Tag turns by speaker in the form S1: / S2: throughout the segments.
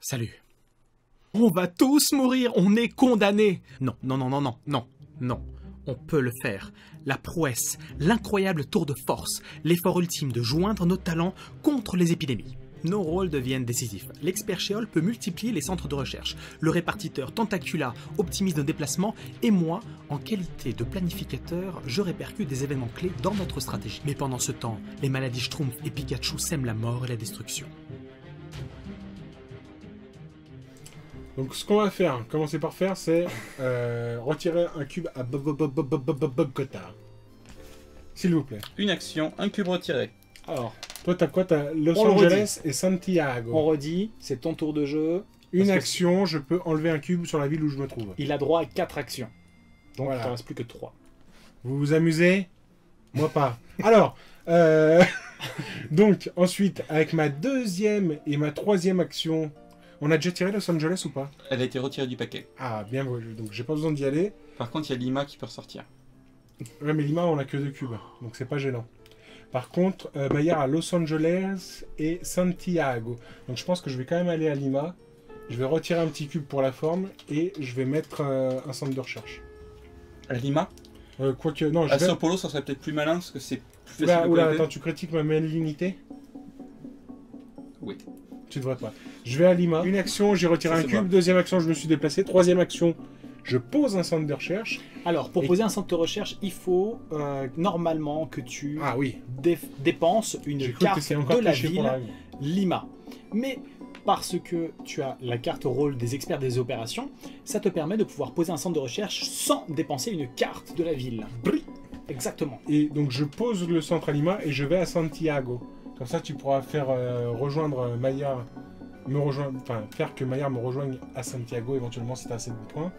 S1: Salut. On va tous mourir, on est condamnés. Non, non, non, non, non, non, non. On peut le faire. La prouesse, l'incroyable tour de force, l'effort ultime de joindre nos talents contre les épidémies. Nos rôles deviennent décisifs. L'expert Sheol peut multiplier les centres de recherche. Le répartiteur Tentacula optimise nos déplacements. Et moi, en qualité de planificateur, je répercute des événements clés dans notre stratégie. Mais pendant ce temps, les maladies Schtroumpf et Pikachu sèment la mort et la destruction.
S2: Donc ce qu'on va faire, commencer par faire, c'est retirer un cube à Bogota. S'il vous plaît.
S3: Une action, un cube retiré.
S2: Alors, toi t'as quoi? T'as Los Angeles et Santiago.
S4: On redit, c'est ton tour de jeu.
S2: Une action, je peux enlever un cube sur la ville où je me trouve.
S4: Il a droit à 4 actions. Donc
S2: Voilà.
S4: il ne reste plus que 3.
S2: Vous vous amusez? Moi pas. Alors, donc ensuite, avec ma deuxième et ma troisième action, on a déjà tiré Los Angeles ou pas?
S3: Elle a été retirée du paquet.
S2: Ah, bien, donc j'ai pas besoin d'y aller.
S3: Par contre, il y a Lima qui peut ressortir.
S2: Ouais, mais Lima, on a que 2 cubes, donc c'est pas gênant. Par contre, Maillard a Los Angeles et Santiago. Donc je pense que je vais quand même aller à Lima. Je vais retirer un petit cube pour la forme et je vais mettre un centre de recherche.
S3: À Lima
S2: Quoique, non,
S3: À
S2: je vais...
S3: Sao Paulo, ça serait peut-être plus malin parce que c'est plus facile
S2: Oula,
S3: de
S2: oula,
S3: connecter.
S2: attends, tu critiques ma malignité?
S3: Oui.
S2: Tu devrais pas. Je vais à Lima. Une action, j'ai retiré
S3: Ça,
S2: un
S3: c'est
S2: cube.
S3: bon.
S2: Deuxième action, je me suis déplacé. Troisième action, je pose un centre de recherche.
S4: Alors, pour
S2: Et-
S4: poser un centre de recherche, il faut normalement que tu
S2: Ah oui.
S4: dépenses une
S2: J'ai cru que
S4: carte
S2: c'est encore
S4: de la
S2: triché pour la
S4: ville
S2: règle.
S4: Lima. Mais parce que tu as la carte rôle des experts des opérations, ça te permet de pouvoir poser un centre de recherche sans dépenser une carte de la ville. Exactement.
S2: Et donc je pose le centre à Lima et je vais à Santiago. Comme ça, tu pourras faire rejoindre Maillard, faire que Maillard me rejoigne à Santiago éventuellement si tu as assez de points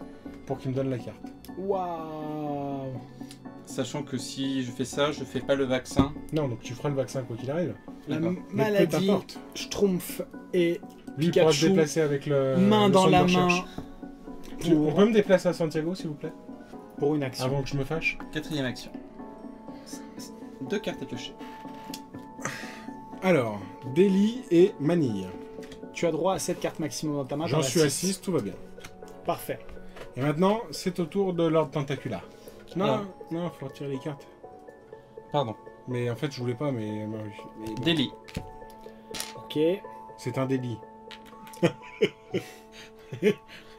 S2: pour qu'il me donne la carte.
S4: Waouh.
S3: Sachant que si je fais ça, je fais pas le vaccin.
S2: Non, donc tu feras le vaccin quoi qu'il arrive.
S4: La
S3: D'accord.
S2: Mais peu
S4: maladie
S2: t'importe.
S4: Schtroumpf et
S2: Lui il pourra se
S4: Pikachu,
S2: déplacer avec le
S4: main
S2: le
S4: dans
S2: centre
S4: la
S2: de
S4: main
S2: recherche. On peut me déplacer à Santiago s'il vous plaît?
S4: pour une action.
S2: Avant que je me fâche.
S3: Quatrième action. 2 cartes à piocher.
S2: Alors, Delhi et Manille.
S4: Tu as droit à 7 cartes maximum dans ta main.
S2: J'en
S4: t'en as
S2: suis à
S4: 6.
S2: 6, tout va bien.
S4: Parfait.
S2: Et maintenant, c'est au tour de Lord Tentacula. Non,
S3: Alors.
S2: non, faut retirer les cartes.
S3: Pardon.
S2: Mais en fait, je voulais pas, mais bon.
S3: Delhi.
S4: Ok.
S2: C'est un délit.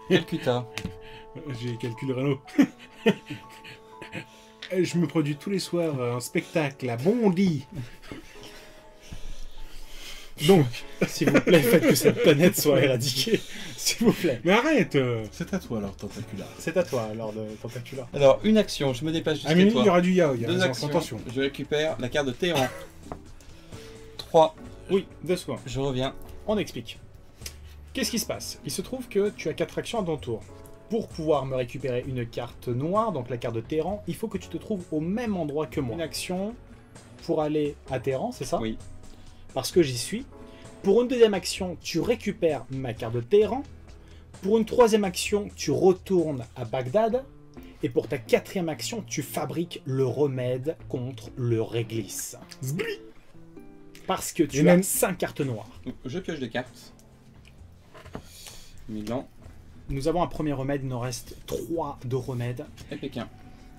S3: Calcutta.
S2: J'ai calculé Renault. Je me produis tous les soirs un spectacle à Bondy. Donc,
S4: S'il vous plaît, faites que cette planète soit éradiquée. S'il vous plaît.
S2: mais arrête
S5: C'est à toi alors, Tentacula.
S4: C'est à toi, Lord Tentacula.
S3: Alors, une action, je me déplace
S2: À
S3: jusqu'à
S2: minuit, il y
S3: toi.
S2: aura du yaoi. Hein,
S3: 2 actions,
S2: attention.
S3: je récupère la carte de Téhéran. 3,
S4: Oui, 2 secondes.
S3: je reviens.
S4: On explique. Qu'est-ce qui se passe? Il se trouve que tu as 4 actions à ton tour. Pour pouvoir me récupérer une carte noire, donc la carte de Téhéran, il faut que tu te trouves au même endroit que moi. Une action pour aller à Téhéran, c'est ça?
S3: Oui.
S4: Parce que j'y suis. Pour une deuxième action, tu récupères ma carte de Téhéran. Pour une troisième action, tu retournes à Bagdad. Et pour ta quatrième action, tu fabriques le remède contre le réglisse. Parce que
S2: Et
S4: tu
S2: même-
S4: as 5 cartes noires.
S3: Donc, je pioche des cartes. Milan
S4: Nous avons un premier remède, il nous reste 3 de remèdes.
S3: et Pékin.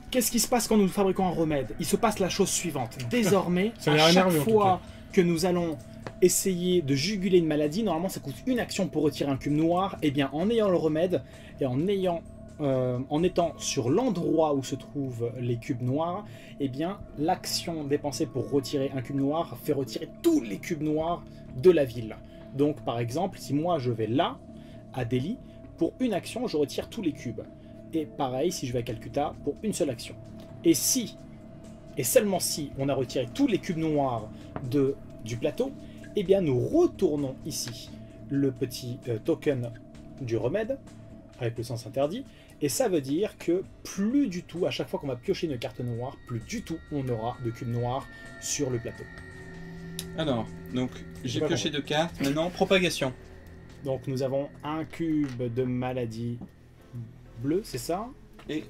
S4: Qu'est-ce qui se passe quand nous fabriquons un remède? Il se passe la chose suivante. Désormais,
S2: Ça
S4: à
S2: m'a
S4: chaque
S2: énervé, en tout
S4: fois que nous allons essayer de juguler une maladie, normalement ça coûte une action pour retirer un cube noir. Et bien en ayant le remède et en étant sur l'endroit où se trouvent les cubes noirs, et bien l'action dépensée pour retirer un cube noir fait retirer tous les cubes noirs de la ville. Donc par exemple, si moi je vais là, à Delhi, pour une action je retire tous les cubes. Et pareil si je vais à Calcutta pour une seule action. Et si, et seulement si, on a retiré tous les cubes noirs du plateau, eh bien nous retournons ici le petit token du remède, avec le sens interdit, et ça veut dire que plus du tout, à chaque fois qu'on va piocher une carte noire, plus du tout on aura de cubes noirs sur le plateau.
S3: Alors, donc j'ai
S4: pas
S3: pioché 2 cartes. Maintenant, propagation.
S4: Donc nous avons un cube de maladie bleue, c'est ça?
S3: Et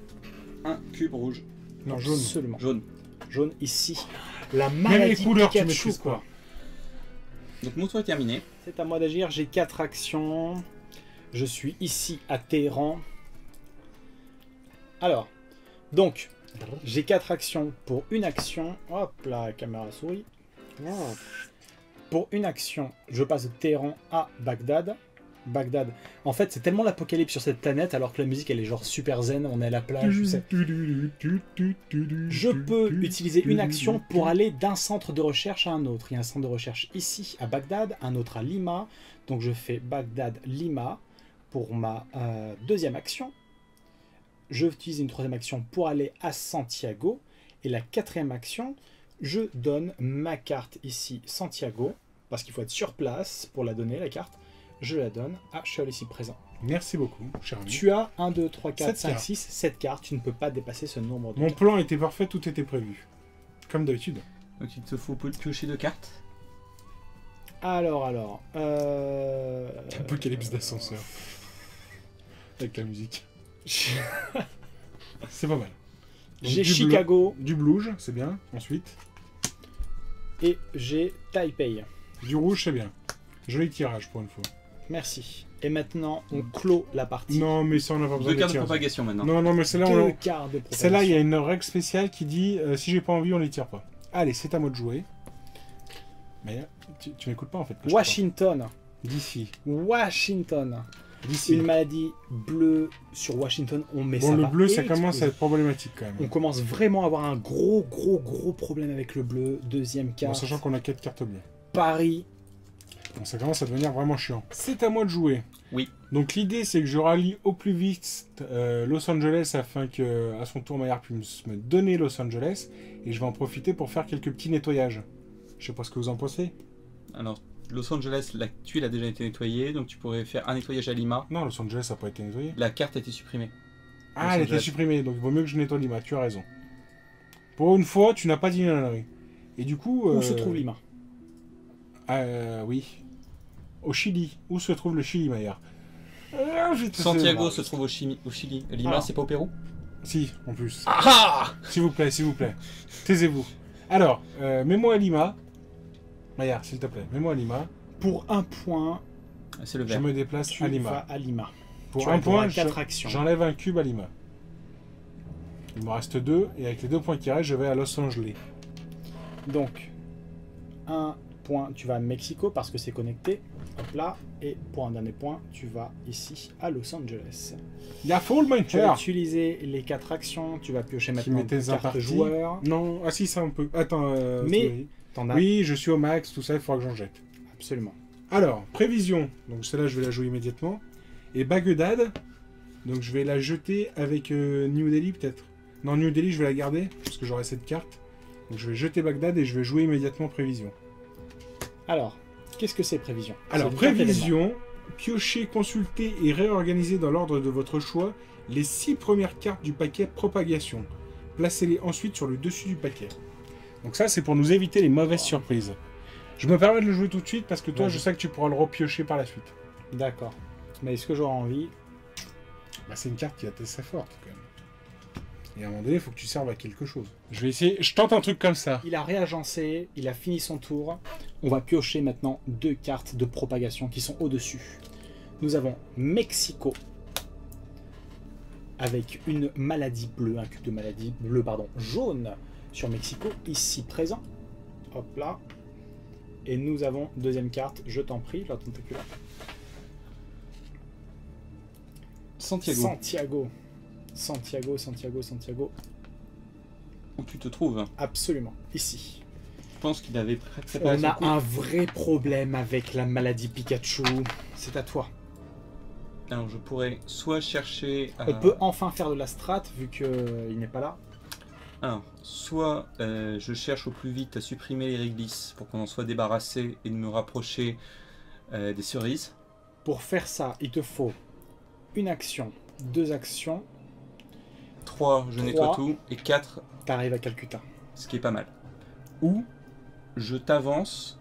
S3: un cube rouge.
S2: Non, jaune.
S4: Absolument.
S3: Jaune.
S4: Jaune ici. La
S2: Même
S4: maladie
S2: les couleurs, tu
S4: Pikachu,
S2: maîtrises
S4: quoi.
S2: pas.
S3: Donc mon tour est terminé.
S4: C'est à moi d'agir. J'ai 4 actions. Je suis ici à Téhéran. Alors, donc, j'ai 4 actions pour une action. Hop là, la caméra sourit. Pour une action, je passe de Téhéran à Bagdad. Bagdad. En fait, c'est tellement l'apocalypse sur cette planète, alors que la musique, elle est genre super zen, on est à la plage, tu sais. Je peux utiliser une action pour aller d'un centre de recherche à un autre. Il y a un centre de recherche ici, à Bagdad, un autre à Lima. Donc je fais Bagdad-Lima pour ma deuxième action. Je utilise une troisième action pour aller à Santiago. Et la quatrième action, je donne ma carte ici, Santiago, parce qu'il faut être sur place pour la donner, la carte. Je la donne à Shaol ici présent.
S2: Merci beaucoup, cher ami.
S4: Tu as 1, 2, 3, 4,
S2: 7
S4: 5,
S2: cartes.
S4: 6, 7 cartes. Tu ne peux pas dépasser ce nombre de
S2: Mon
S4: cartes.
S2: plan était parfait, tout était prévu. Comme d'habitude.
S3: Donc il te faut piocher 2 cartes.
S4: Alors...
S2: Apocalypse d'ascenseur. Avec la musique. C'est pas mal. Donc,
S4: J'ai
S2: du
S4: Chicago
S2: Du blouge, c'est bien. Ensuite,
S4: et j'ai Taipei.
S2: du rouge, c'est bien. Joli tirage pour une fois.
S4: Merci. Et maintenant, on clôt la partie.
S2: Non, mais ça, on n'a pas besoin
S3: 2
S2: de
S3: cartes de
S2: tirer.
S3: propagation maintenant.
S2: Non, non, mais celle-là,
S4: Deux
S2: on...
S4: cartes de propagation.
S2: celle-là, il y a une règle spéciale qui dit si j'ai pas envie, on les tire pas. Allez, c'est à moi de jouer. Mais tu m'écoutes pas en fait. que je
S4: Washington.
S2: parle. D'ici.
S4: Washington.
S2: D'ici.
S4: Une maladie bleue sur Washington. On met ça.
S2: Bon, le
S4: va
S2: bleu, ça
S4: exploser.
S2: commence à être problématique quand même.
S4: On commence vraiment à avoir un gros problème avec le bleu. Deuxième
S2: Bon,
S4: carte.
S2: sachant qu'on a 4 cartes bleues.
S4: Paris.
S2: Donc ça commence à devenir vraiment chiant. C'est à moi de jouer.
S3: Oui.
S2: Donc l'idée c'est que je rallie au plus vite Los Angeles afin que à son tour Maillard puisse me donner Los Angeles et je vais en profiter pour faire quelques petits nettoyages. Je sais pas ce que vous en pensez.
S3: Alors, Los Angeles, la tuile a déjà été nettoyée, donc tu pourrais faire un nettoyage à Lima.
S2: Non, Los Angeles ça n'a pas été nettoyé.
S3: La carte a été supprimée.
S2: Ah, elle
S3: Los
S2: était
S3: Angeles.
S2: supprimée, donc il vaut mieux que je nettoie Lima, tu as raison. Pour une fois, tu n'as pas dit une ânerie. Et du coup...
S4: Où se trouve Lima?
S2: Oui. Au Chili. Où se trouve le Chili, Maillard
S3: Santiago se trouve au Chili. Lima,
S2: Ah.
S3: c'est pas au Pérou?
S2: Si, en plus.
S3: Ah
S2: S'il vous plaît, s'il vous plaît. Taisez-vous. Alors, mets-moi à Lima. Maillard, s'il te plaît, mets-moi à Lima.
S4: Pour un point,
S3: C'est le
S2: Je
S3: vert.
S2: me déplace
S4: tu
S2: à
S4: vas
S2: Lima.
S4: à Lima.
S2: Pour
S4: Tu
S2: un
S4: as droit
S2: point,
S4: à 4 actions.
S2: j'enlève un cube à Lima. Il me reste 2, et avec les 2 points qui restent, je vais à Los Angeles.
S4: Donc, un point, tu vas à Mexico parce que c'est connecté. Hop là. Et pour un dernier point, tu vas ici à Los Angeles.
S2: Y'a full
S4: Tu vas
S2: Mancher
S4: utiliser les 4 actions. Tu vas piocher
S2: qui
S4: maintenant
S2: mettait
S4: une
S2: un
S4: carte
S2: parti.
S4: joueur.
S2: Non, ah si, ça on peut. Attends,
S4: Mais- T'en as
S2: oui, je suis au max, tout ça, il faudra que j'en jette.
S4: absolument.
S2: Alors, prévision. Donc celle-là, je vais la jouer immédiatement. Et Bagdad. Donc je vais la jeter avec New Delhi peut-être. Non, New Delhi, je vais la garder parce que j'aurai cette carte. Donc je vais jeter Bagdad et je vais jouer immédiatement prévision.
S4: Alors, qu'est-ce que c'est prévision?
S2: Alors,
S4: C'est une carte événement.
S2: prévision, piochez, consultez et réorganisez dans l'ordre de votre choix les 6 premières cartes du paquet propagation. Placez-les ensuite sur le dessus du paquet. Donc ça, c'est pour nous éviter les mauvaises surprises. Je me permets de le jouer tout de suite parce que toi,
S4: Vas-y.
S2: je sais que tu pourras le repiocher par la suite.
S4: D'accord. Mais est-ce que j'aurai envie?
S2: Bah, c'est une carte qui est assez forte quand même. Et à un moment donné, il faut que tu serves à quelque chose. Je vais essayer, je tente un truc comme ça.
S4: Il a réagencé, il a fini son tour. On va piocher maintenant 2 cartes de propagation qui sont au-dessus. Nous avons Mexico avec une maladie bleue, un cube de maladie bleue, pardon, jaune sur Mexico, ici présent. Hop là. Et nous avons deuxième carte, je t'en prie, la tentaculaire.
S3: Santiago.
S4: Santiago. Santiago, Santiago, Santiago.
S3: Où tu te trouves?
S4: Absolument, ici.
S3: Je pense qu'il avait préparé
S4: On
S3: son
S4: a
S3: coup.
S4: un vrai problème avec la maladie Pikachu. C'est à toi.
S3: Alors je pourrais soit chercher...
S4: On peut enfin faire de la strat vu qu'il n'est pas là.
S3: Alors, soit je cherche au plus vite à supprimer les réglisses pour qu'on en soit débarrassé et de me rapprocher des cerises.
S4: Pour faire ça, il te faut une action, 2 actions.
S3: 3, je nettoie
S4: 3.
S3: tout. Et 4,
S4: T'arrives à Calcutta.
S3: ce qui est pas mal. Ou je t'avance,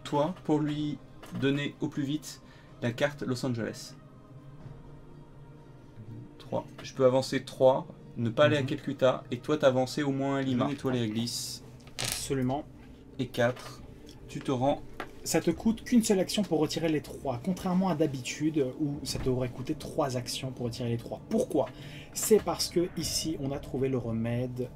S3: toi, pour lui donner au plus vite la carte Los Angeles. 3. Je peux avancer 3, ne pas aller à Calcutta, et toi t'avancer au moins à Lima. Je nettoie les réglisses.
S4: Absolument.
S3: Et 4, tu te rends
S4: ça te coûte qu'une seule action pour retirer les 3, contrairement à d'habitude où ça t'aurait coûté 3 actions pour retirer les 3. Pourquoi? C'est parce que ici on a trouvé le remède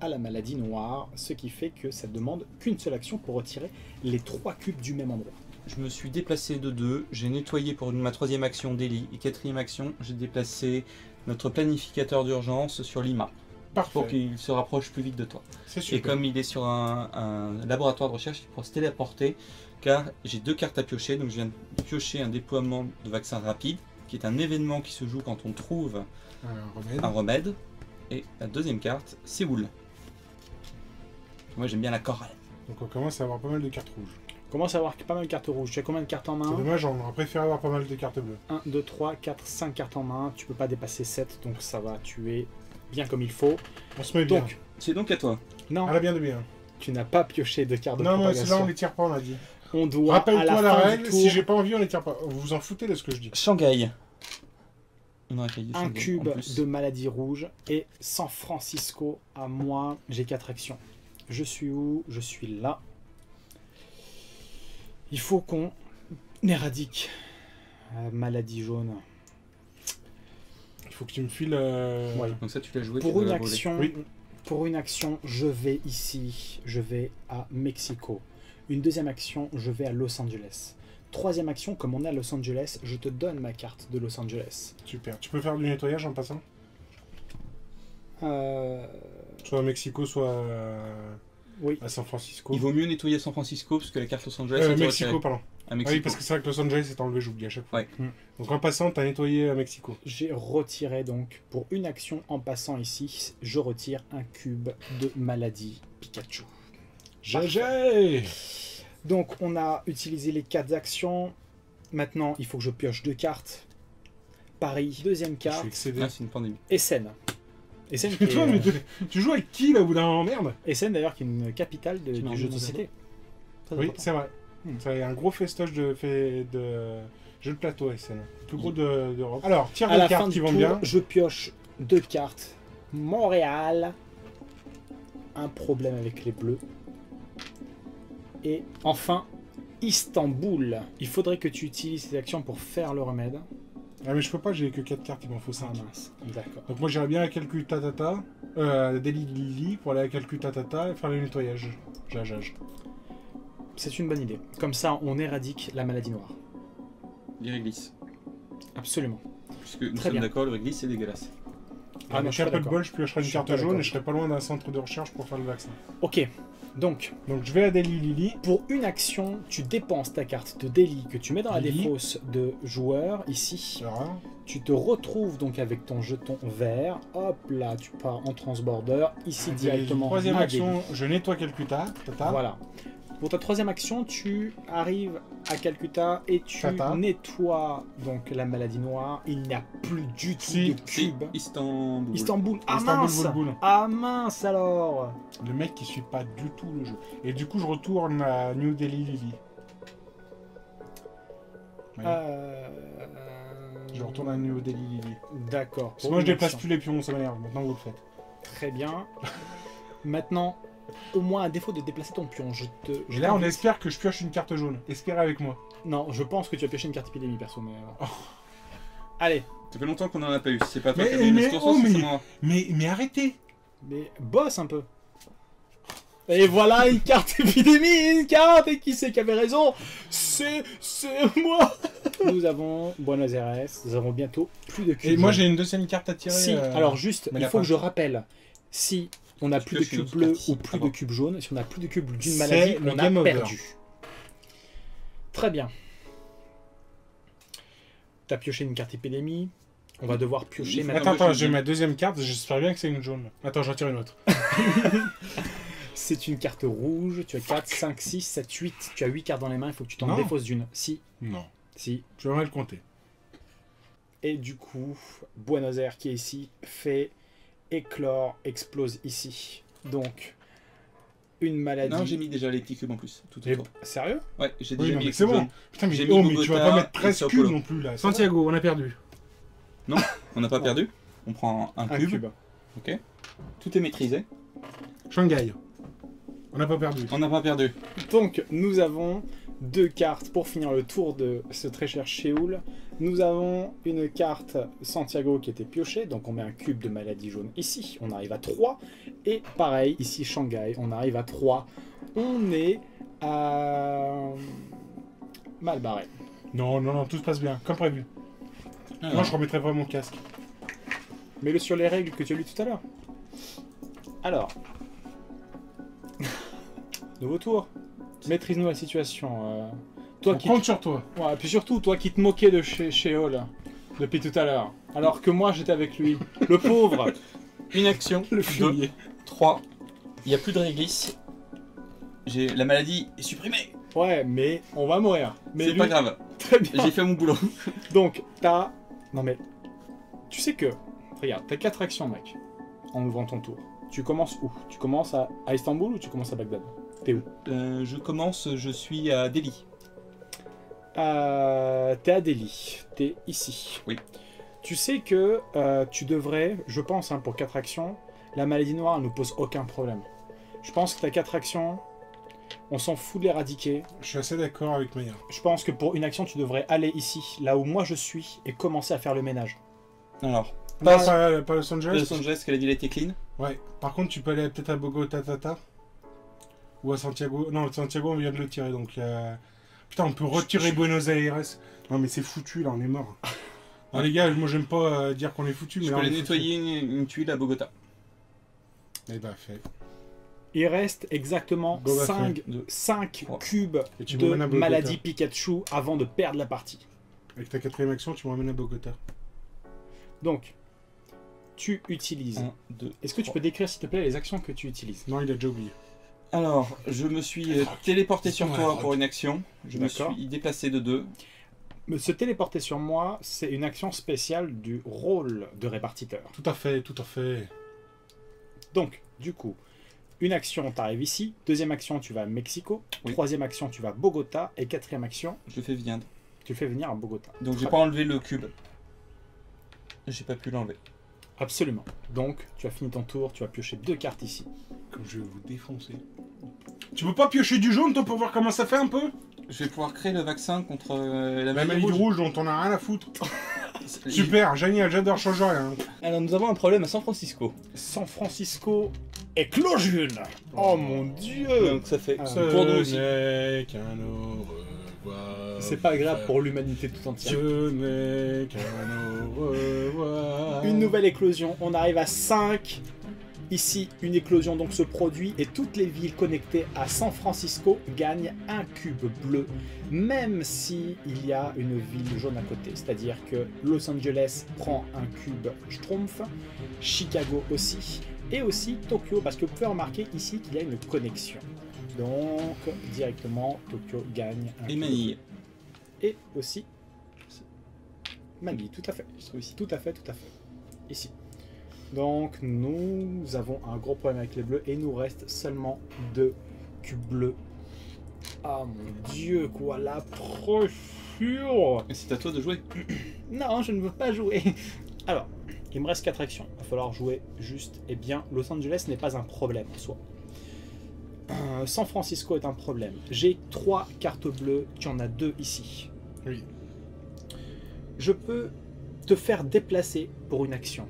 S4: à la maladie noire, ce qui fait que ça demande qu'une seule action pour retirer les 3 cubes du même endroit.
S3: Je me suis déplacé de 2, j'ai nettoyé pour ma 3e action Deli, et 4e action, j'ai déplacé notre planificateur d'urgence sur Lima,
S2: Parfait.
S3: pour qu'il se rapproche plus vite de toi.
S2: C'est
S3: Et
S2: super.
S3: comme il est sur un laboratoire de recherche, il pourra se téléporter, car j'ai 2 cartes à piocher, donc je viens de piocher un déploiement de vaccin rapide, qui est un événement qui se joue quand on trouve
S2: Un remède.
S3: un remède, et la 2e carte, Séoul. Moi j'aime bien la chorale.
S2: Donc on commence à avoir pas mal de cartes rouges.
S4: Commence à avoir pas mal de cartes rouges. Tu as combien de cartes en
S2: C'est
S4: main?
S2: dommage, on aurait préféré avoir pas mal de cartes bleues.
S4: 1, 2, 3, 4, 5 cartes en main. Tu peux pas dépasser 7, donc ça va tuer bien comme il faut.
S2: On se met bien.
S4: Donc,
S3: C'est donc à toi.
S4: non,
S2: À la bien de bien.
S4: tu n'as pas pioché de cartes de
S2: Non, mais
S4: propagation.
S2: celle-là, on les tire pas, on a dit.
S4: On doit, à
S2: Rappelle-toi
S4: la
S2: la
S4: fin
S2: règle,
S4: du tour,
S2: si j'ai pas envie, on les tire pas. Vous vous en foutez de ce que je dis.
S3: Shanghai. On aurait qu'à dire
S4: un
S3: Shanghai,
S4: cube
S3: en plus.
S4: de maladie rouge et San Francisco à moi. J'ai 4 actions. Je suis où? Je suis là. Il faut qu'on éradique la maladie jaune.
S2: Il faut que tu me files.
S4: Ouais.
S3: Donc ça tu l'as joué,
S4: Pour
S3: tu
S4: une
S3: l'as volé.
S4: action,
S2: Oui.
S4: pour une action, je vais ici. Je vais à Mexico. Une deuxième action, je vais à Los Angeles. Troisième action, comme on est à Los Angeles, je te donne ma carte de Los Angeles.
S2: Super. Tu peux faire du nettoyage en passant? Soit à Mexico, soit
S4: Oui.
S2: à San Francisco.
S3: Il vaut mieux nettoyer San Francisco parce que la carte Los Angeles est
S2: Mexico,
S3: retirée.
S2: pardon.
S3: À
S2: Ah
S3: Mexico.
S2: oui, parce que c'est vrai que Los Angeles est enlevé, j'oublie à chaque fois.
S3: Ouais.
S2: Donc en passant, t'as nettoyé à Mexico.
S4: J'ai retiré donc, pour une action en passant ici, je retire un cube de maladie Pikachu.
S2: GG!
S4: Donc on a utilisé les 4 actions. Maintenant, il faut que je pioche 2 cartes. Paris, deuxième
S2: Je suis
S4: carte.
S2: excédé.
S3: Ah, c'est une pandémie.
S4: Essen. Essen, qui
S2: Mais toi,
S4: est,
S2: tu joues avec qui là au bout d'un moment? Merde?
S4: Essen d'ailleurs qui est une capitale
S3: Tu m'as
S4: du jeu de
S3: remis
S4: société. Très
S2: Oui,
S4: important.
S2: c'est vrai.
S4: Hmm.
S2: C'est un gros festoche de jeux de plateau SN. Le plus gros d'Europe. Alors, tire
S4: À
S2: des
S4: la fin
S2: cartes
S4: du
S2: qui vont
S4: tour,
S2: bien.
S4: je pioche 2 cartes. Montréal. Un problème avec les bleus. Et enfin, Istanbul. Il faudrait que tu utilises ces actions pour faire le remède.
S2: Ah mais je peux pas, j'ai que 4 cartes, il m'en faut
S4: Ah
S2: 5.
S4: mince, d'accord.
S2: Donc moi j'irais bien à Calcutta Tata, Delhi Lily pour aller à Calcutta Tata et faire le nettoyage. Jage.
S4: C'est une bonne idée. Comme ça, on éradique la maladie noire.
S3: L'Iréglis.
S4: Absolument.
S3: Puisque nous
S4: Très
S3: sommes
S4: bien.
S3: d'accord, le Réglisse c'est dégueulasse.
S4: Ah, non,
S2: Avec
S4: je suis
S2: un
S4: pas
S2: peu de
S4: d'accord.
S2: bol, je piocherai
S4: Je
S2: une
S4: suis
S2: carte
S4: pas
S2: jaune
S4: d'accord.
S2: et je serai pas loin d'un centre de recherche pour faire le vaccin.
S4: Ok. Donc,
S2: Donc je vais à Delhi Lily.
S4: pour une action, tu dépenses ta carte de délit que tu mets dans la
S2: Lily.
S4: défausse de joueur, ici.
S2: Voilà.
S4: Tu te retrouves donc avec ton jeton vert. Hop là, tu pars en transborder. Ici directement.
S2: Troisième
S4: à
S2: action,
S4: Delhi.
S2: je nettoie Calcutta Tata.
S4: Voilà. Pour ta troisième action, tu arrives à Calcutta et tu
S2: Tata.
S4: nettoies donc la maladie noire. Il n'y a plus du tout
S2: Si.
S4: de
S3: Si,
S4: cube.
S3: Istanbul.
S4: Istanbul. Ah
S2: Istanbul,
S4: mince.
S2: boule, boule.
S4: Ah mince alors.
S2: Le mec qui suit pas du tout le jeu. Et du coup je retourne à New Delhi Lily. Ouais. Je retourne à New Delhi Lily.
S4: D'accord.
S2: Parce que moi je déplace plus les pions, ça m'énerve. Maintenant vous le faites.
S4: Très bien. Maintenant, au moins à défaut de déplacer ton pion, je te.
S2: Et là on espère que je pioche une carte jaune. Espérez avec moi.
S4: Non, je pense que tu as pioché une carte épidémie perso, mais. Allez,
S3: Ça fait longtemps qu'on en a pas eu. C'est pas toi
S2: Mais-
S3: qui as donné
S2: mais-
S3: ce
S2: oh, mais-
S3: c'est moi.
S2: Mais arrêtez.
S4: mais bosse un peu. Et voilà une carte épidémie, une carte, et qui c'est qui avait raison? C'est moi. Nous avons Buenos Aires, nous avons bientôt plus de cubes.
S2: Et moi j'ai une deuxième carte à tirer.
S4: Si, alors juste,
S2: mais
S4: il
S2: la
S4: faut
S2: fin.
S4: que je rappelle, si on n'a
S3: Tu
S4: plus de
S3: pioches une
S4: cubes
S3: autre
S4: bleus
S3: carte
S4: ou
S3: ici,
S4: plus
S3: avant.
S4: de cubes jaunes, si on n'a plus de cubes d'une
S2: C'est
S4: maladie,
S2: le
S4: on a
S2: game over.
S4: perdu. Très bien. T'as pioché une carte épidémie. On va devoir piocher
S3: Il faut-
S4: maintenant.
S2: Attends, j'ai ma deuxième carte, j'espère bien que c'est une jaune. Attends, j'en tire une autre.
S4: C'est une carte rouge. Tu as 4, 5, 6, 7, 8. Tu as 8 cartes dans les mains. Il faut que tu t'en
S2: Non.
S4: défausses d'une. Si,
S2: Non.
S4: si.
S2: Je vais mal compter.
S4: Et du coup, Buenos Aires qui est ici fait éclore, explose ici. Donc, une maladie.
S3: Non, j'ai mis déjà les petits cubes en plus. Tout
S2: Et-
S3: autour.
S4: Sérieux?
S3: Ouais, j'ai
S2: Oui,
S3: déjà
S2: non,
S3: mis
S2: mais
S3: les
S2: c'est
S3: cubes
S2: bon.
S3: jaunes.
S2: Putain, mais,
S3: J'ai
S2: oh,
S3: mis
S2: mais tu vas
S3: Bogota
S2: pas mettre
S3: et
S2: 13
S3: Sao
S2: cubes
S3: Paulo.
S2: non plus là.
S5: Santiago, on a perdu.
S3: On n'a pas perdu. On prend un
S4: Un
S3: cube.
S4: cube.
S3: Ok. Tout est maîtrisé.
S5: Shanghai.
S2: On n'a pas perdu.
S3: On n'a pas perdu.
S4: Donc, nous avons 2 cartes pour finir le tour de ce très cher Sheol. Nous avons une carte Santiago qui était piochée, donc on met un cube de maladie jaune ici, on arrive à 3. Et pareil, ici Shanghai, on arrive à 3. On est à... mal barré.
S2: Non, non, non, tout se passe bien, comme prévu.
S3: Alors,
S2: Moi, je remettrai pas mon casque.
S4: Mets-le sur les règles que tu as lues tout à l'heure. Alors. Nouveau tour. Maîtrise-nous la situation. Toi
S2: On
S4: qui...
S2: compte sur toi.
S4: Ouais, puis surtout, toi qui te moquais de Sheol depuis tout à l'heure. Alors que moi, j'étais avec lui. Le pauvre.
S3: une action,
S4: Le
S3: 2,
S4: fumier.
S3: 3. Il n'y a plus de réglisse. La maladie est supprimée.
S4: Ouais, mais on va mourir. Mais
S3: C'est
S4: lui-
S3: pas grave.
S4: Très bien.
S3: J'ai fait mon boulot.
S4: Donc, t'as... Non mais... Tu sais que... Regarde, t'as 4 actions, mec. En ouvrant ton tour. Tu commences où? Tu commences à Istanbul ou tu commences à Bagdad? T'es où?
S3: Je commence, je suis à Delhi.
S4: T'es à Delhi. T'es ici.
S3: Oui.
S4: Tu sais que tu devrais, je pense, hein, pour 4 actions, la maladie noire elle nous pose aucun problème. Je pense que t'as 4 actions, on s'en fout de l'éradiquer.
S2: Je suis assez d'accord avec Maya.
S4: Je pense que pour une action, tu devrais aller ici, là où moi je suis, et commencer à faire le ménage.
S3: Alors,
S2: Non, pas Los Angeles.
S3: Los Angeles, que la ville a été clean.
S2: Ouais. Par contre, tu peux aller peut-être à Bogota, Tata. Ou à Santiago. Non, Santiago, on vient de le tirer, donc... Putain, on peut retirer Buenos Aires. Non, mais c'est foutu, là, on est mort. Non, les gars, moi, j'aime pas dire qu'on est foutu, mais
S3: Je
S2: là,
S3: peux
S2: on
S3: aller
S2: est
S3: nettoyer une tuile à Bogota.
S2: foutu. Eh bah, fait.
S4: Il reste exactement
S2: Boba
S4: 5
S3: 3.
S4: cubes
S2: Et tu
S4: de
S2: m'emmènes à Bogota.
S4: maladie Pikachu avant de perdre la partie.
S2: Avec ta 4ème action, tu me ramènes à Bogota.
S4: Donc, tu utilises...
S3: 1, 2.
S4: Est-ce que tu peux décrire, s'il te plaît, les actions que tu utilises?
S2: Non, il a déjà oublié.
S3: Alors, je me suis téléporté sur
S2: Ouais,
S3: toi
S2: drogue.
S3: pour une action. Je me
S4: D'accord.
S3: suis déplacé de 2.
S4: Se téléporter sur moi, c'est une action spéciale du rôle de répartiteur.
S2: Tout à fait, tout à fait.
S4: Donc, du coup, une action, t'arrives ici. Deuxième action, tu vas à Mexico.
S3: Oui.
S4: Troisième action, tu vas à Bogota. Et quatrième action,
S3: Je le fais viande.
S4: tu fais venir à Bogota.
S3: Donc j'ai
S4: Très
S3: pas enlevé le cube. J'ai pas pu l'enlever.
S4: Absolument. Donc, tu as fini ton tour, tu vas piocher 2 cartes ici.
S2: Comme je vais vous défoncer. Tu peux pas piocher du jaune, toi, pour voir comment ça fait un peu?
S3: Je vais pouvoir créer le vaccin contre la
S2: La
S3: maladie
S2: maladie
S3: rouge.
S2: rouge, dont on a rien à foutre. Super, génial, j'adore changer rien.
S3: Alors nous avons un problème à San Francisco.
S4: San Francisco éclosion. Oh mon dieu.
S3: Donc ça fait
S4: Ah.
S3: pour nous aussi.
S2: n'est qu'un au revoir.
S4: C'est pas agréable pour l'humanité tout entière.
S2: Ce n'est qu'un au revoir.
S4: Une nouvelle éclosion, on arrive à 5. Ici, une éclosion donc se produit et toutes les villes connectées à San Francisco gagnent un cube bleu, même si il y a une ville jaune à côté. C'est-à-dire que Los Angeles prend un cube Schtroumpf, Chicago aussi, et aussi Tokyo, parce que vous pouvez remarquer ici qu'il y a une connexion. Donc, directement, Tokyo gagne un
S3: Et
S4: cube
S3: Manille.
S4: bleu. Et aussi Manille, tout à fait. Tout à fait, tout à fait. Ici. Donc nous avons un gros problème avec les bleus et il nous reste seulement 2 cubes bleus. Ah mon dieu, quoi la pression!
S3: Et c'est à toi de jouer.
S4: Non, je ne veux pas jouer. Alors, il me reste 4 actions. Il va falloir jouer juste et bien. Los Angeles n'est pas un problème en soi. San Francisco est un problème. J'ai 3 cartes bleues, tu en as 2 ici.
S2: Oui.
S4: Je peux te faire déplacer pour une action.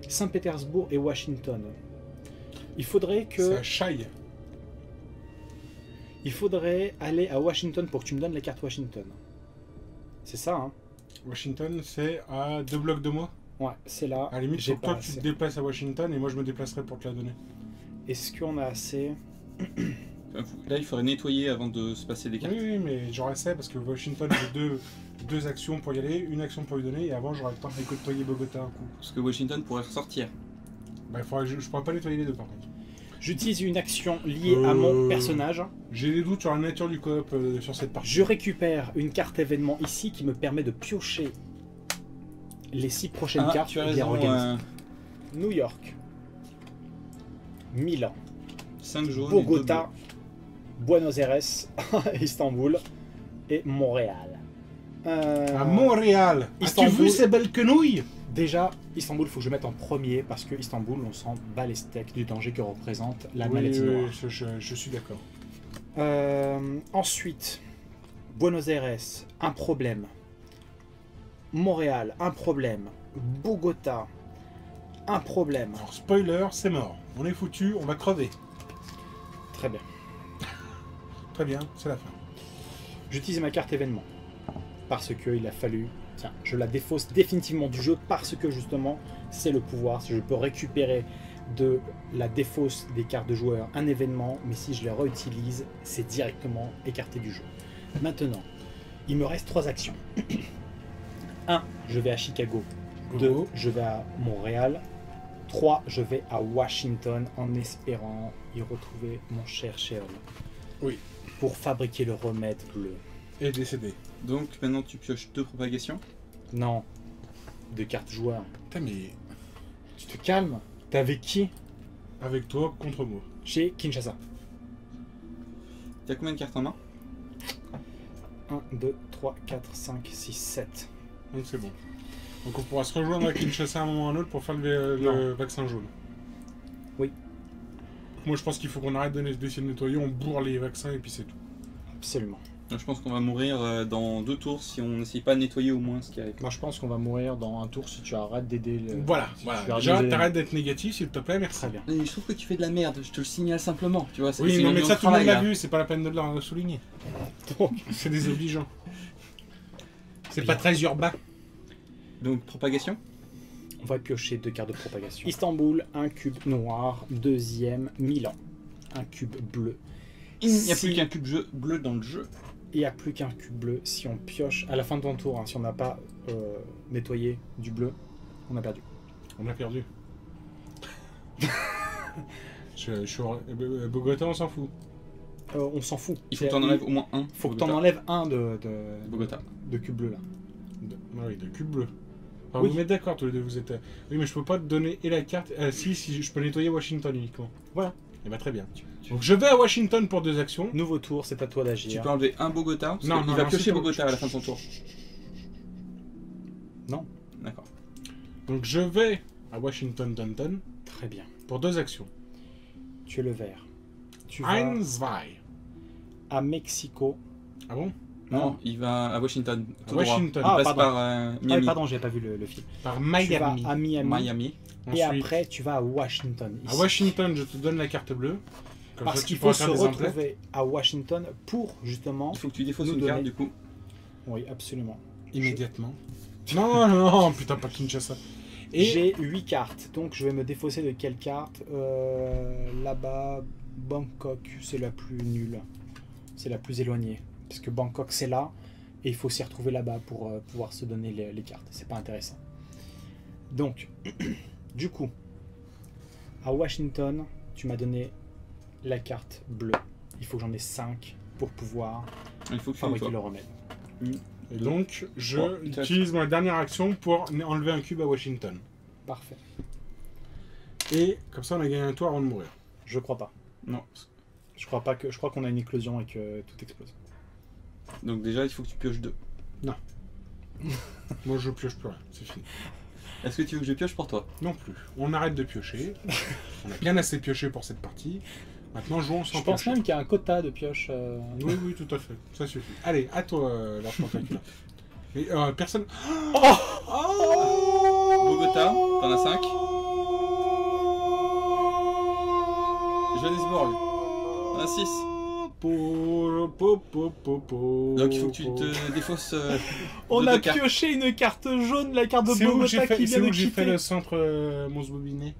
S4: Saint-Pétersbourg et Washington. Il faudrait
S2: C'est
S4: que...
S2: à Shai.
S4: Il faudrait aller à Washington pour que tu me donnes les cartes Washington. C'est ça, hein?
S2: Washington, c'est à 2 blocs de moi.
S4: Ouais, c'est là.
S2: À la limite,
S4: J'ai
S2: pour toi,
S4: pas
S2: tu te
S4: assez.
S2: déplaces à Washington et moi, je me déplacerai pour te la donner.
S4: Est-ce qu'on a assez?
S3: Là il faudrait nettoyer avant de se passer des cartes.
S2: Oui, oui, mais j'aurais assez parce que Washington, j'ai deux actions pour y aller, une action pour lui donner, et avant, j'aurais le temps de nettoyer Bogota un coup.
S3: Parce que Washington pourrait ressortir.
S2: Bah, il faudrait que je pourrais pas nettoyer les deux, par contre.
S4: J'utilise une action liée à mon personnage.
S2: J'ai des doutes sur la nature du coop sur cette partie.
S4: Je récupère une carte événement ici qui me permet de piocher les 6 prochaines cartes
S3: tu as
S4: et les
S3: raison.
S4: organiser. New York, Milan,
S3: 5 jaunes.
S4: Bogota, Buenos Aires, Istanbul et Montréal.
S2: À Montréal. As-tu
S4: Istanbul.
S2: vu ces belles quenouilles?
S4: Déjà, Istanbul, faut que je mette en premier parce que Istanbul, on s'en bat les steaks du danger que représente la
S2: Oui,
S4: maladie
S2: oui,
S4: noire.
S2: je suis d'accord.
S4: Ensuite, Buenos Aires, un problème. Montréal, un problème. Bogota, un problème.
S2: Alors, spoiler, c'est mort. On est foutu, on va crever.
S4: Très bien.
S2: Très bien, c'est la fin.
S4: J'utilise ma carte événement. Parce que il a fallu... Tiens, je la défausse définitivement du jeu parce que justement, c'est le pouvoir. Si je peux récupérer de la défausse des cartes de joueurs un événement, mais si je les réutilise, c'est directement écarté du jeu. Maintenant, il me reste 3 actions. 1, je vais à Chicago. 2,
S2: Go.
S4: je vais à Montréal. 3, je vais à Washington en espérant y retrouver mon cher Sheol.
S2: Oui.
S4: Pour fabriquer le remède bleu.
S2: Et décédé.
S3: Donc maintenant tu pioches 2 propagations.
S4: Non. De cartes joueurs.
S2: Putain, mais
S4: Tu te calmes. T'es avec qui?
S2: avec toi contre moi.
S4: Chez Kinshasa.
S3: T'as combien de cartes en main?
S4: 1, 2, 3, 4, 5, 6, 7.
S2: Donc c'est bon. Donc on pourra se rejoindre à Kinshasa à un moment ou à un autre pour faire le vaccin jaune.
S4: Oui.
S2: Moi je pense qu'il faut qu'on arrête d'essayer de nettoyer, on bourre les vaccins et puis c'est tout.
S4: Absolument.
S3: Donc, je pense qu'on va mourir dans 2 tours si on n'essaye pas de nettoyer au moins ce qui arrive.
S4: Moi je pense qu'on va mourir dans un tour si tu arrêtes d'aider le...
S2: Voilà,
S4: si tu
S2: voilà.
S4: arrêtes
S2: Déjà
S4: d'aider-
S2: t'arrêtes d'être négatif s'il te plaît, merci.
S4: Très bien.
S3: Mais je trouve que tu fais de la merde, je te le signale simplement, tu vois. c'est
S2: Oui,
S3: une
S2: non mais
S3: union
S2: ça
S3: de
S2: tout le monde
S3: travail,
S2: l'a
S3: là.
S2: vu, c'est pas la peine de le souligner.
S4: Donc,
S2: C'est désobligeant. C'est
S4: Bien.
S2: pas très urbain.
S3: Donc propagation.
S4: on va piocher 2 cartes de propagation. Istanbul, un cube noir. Deuxième, Milan. Un cube bleu.
S3: Il n'y a
S4: Si-
S3: plus qu'un cube bleu dans le jeu.
S4: Il n'y a plus qu'un cube bleu. Si on pioche à la fin de ton tour, hein, si on n'a pas nettoyé du bleu, on a perdu.
S2: On a perdu. Bogota on s'en fout.
S4: On s'en fout.
S3: Il faut que tu en enlèves au moins un.
S4: Faut que tu en enlèves un de
S3: Bogota.
S4: cube bleu là.
S2: Oui, de cube bleu. Enfin,
S4: Oui.
S2: Vous mettez d'accord tous les deux, vous êtes... Oui mais je peux pas te donner et la carte... si, je peux nettoyer Washington uniquement.
S4: Voilà.
S2: Et bah très bien. Donc je vais à Washington pour 2 actions.
S4: Nouveau tour, c'est à toi
S3: Tu
S4: d'agir.
S3: peux enlever un Bogota. Parce
S2: Non,
S3: qu'il
S2: non,
S3: va
S2: non,
S3: piocher
S2: c'est pas-
S3: Bogota à la fin de son tour.
S4: Non.
S3: D'accord.
S2: Donc je vais à Washington Downton
S4: Très bien.
S2: pour 2 actions.
S4: Tu es le vert. Tu vas
S2: Ein, zwei.
S4: à Mexico.
S2: Ah bon?
S3: Non, il va à Washington.
S2: À
S3: Tout droit.
S2: Washington.
S3: Il
S4: Ah,
S3: passe
S4: pardon.
S3: par
S4: Ah oui,
S3: Miami.
S4: pardon, j'avais pas vu le film.
S2: Par
S4: Tu
S2: Miami.
S4: vas à Miami.
S3: Miami.
S4: Et
S2: Ensuite,
S4: après, tu vas à Washington.
S2: à
S4: ici.
S2: Washington, je te donne la carte bleue. Comme
S4: Parce
S2: ça, tu
S4: qu'il faut
S2: pourras
S4: se
S2: faire des emplettes.
S4: retrouver à Washington pour justement.
S3: Il faut que tu défausses
S4: Nous
S3: une carte
S4: donner.
S3: du coup.
S4: Oui, absolument.
S2: Immédiatement. Non, non, non, putain, pas Kinshasa. Et
S4: J'ai 8 cartes, donc je vais me défausser de quelle carte Là-bas, Bangkok, c'est la plus nulle. C'est la plus éloignée. Parce que Bangkok, c'est là, et il faut s'y retrouver là-bas pour pouvoir se donner les cartes. C'est pas intéressant. Donc, du coup, à Washington, tu m'as donné la carte bleue. Il faut que j'en ai 5 pour pouvoir
S3: Il faut que tu
S4: fabriquer
S3: nettoies.
S4: le remède.
S2: et donc, je
S3: Oh,
S2: utilise ma dernière action pour enlever un cube à Washington.
S4: Parfait.
S2: Et comme ça, on a gagné un tour avant de mourir.
S4: Je crois pas.
S3: Non.
S4: Je crois qu'on a une éclosion et que tout explose.
S3: Donc déjà, il faut que tu pioches 2.
S2: Moi, je pioche plus rien, c'est fini.
S3: Est-ce que tu veux que je pioche pour toi?
S2: Non plus. On arrête de piocher. On a bien assez pioché pour cette partie. Maintenant, jouons sans
S4: Je pense
S2: piocher.
S4: même qu'il y a un quota de pioche.
S2: Oui, oui, tout à fait. Ça suffit. Allez, à toi, la tentaculaire. Mais personne...
S3: Bogota, t'en as 5. Johannesburg, t'en as 6. Donc il faut que tu te défausses.
S4: On
S3: de
S4: a
S3: deux cartes.
S4: pioché une carte jaune, la carte de
S2: C'est où que j'ai
S4: Bogota qui
S2: fait, c'est
S4: vient
S2: où
S4: de
S2: que j'ai fait
S4: quitter.
S2: le centre Mons Bobinet.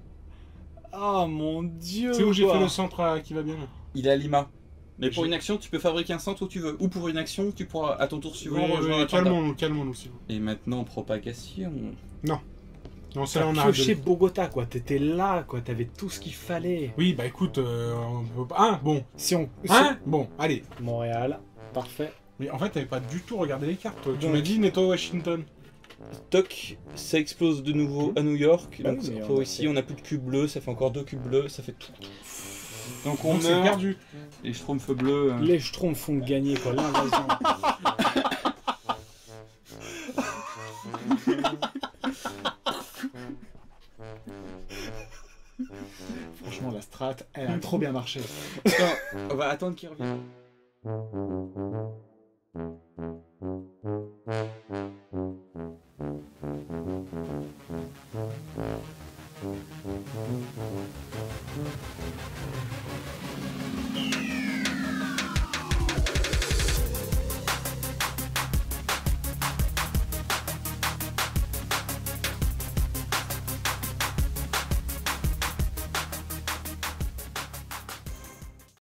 S4: Oh mon dieu.
S2: C'est où j'ai
S4: quoi.
S2: fait le centre qui va bien.
S3: Il est à Lima. Mais pour
S2: J'ai-
S3: une action, tu peux fabriquer un centre où tu veux. Ou pour une action, tu pourras à ton tour suivant rejoindre Atlanta.
S2: calmons-nous, calmons-nous, s'il vous plaît.
S3: Et maintenant, propagation.
S2: Non, c'est là
S4: T'as
S2: on a
S4: pioché Bogota quoi, t'étais là quoi, t'avais tout ce qu'il fallait.
S2: Oui, bah écoute, on peut pas... Ah, bon.
S4: Si on...
S2: Hein Bon, allez.
S4: Montréal, parfait.
S2: Mais en fait, t'avais pas du tout regardé les cartes. toi. Tu
S4: Donc-
S2: m'as dit nettoie Washington.
S3: Toc, ça explose de nouveau à New York.
S4: Bah
S3: Donc
S4: oui, mais
S3: cette
S4: on
S3: fois
S4: a
S3: ici,
S4: fait-
S3: on n'a plus de cube bleu, ça fait encore 2 cubes bleus, ça fait tout. Donc on
S2: Donc c'est
S3: meurt.
S2: perdu.
S3: Et Schtroumpf bleu.
S4: Les Schtroumpfs font gagner quoi, l'invasion. Franchement la strat, elle a trop bien marché.
S3: Attends, on va attendre qu'il revienne.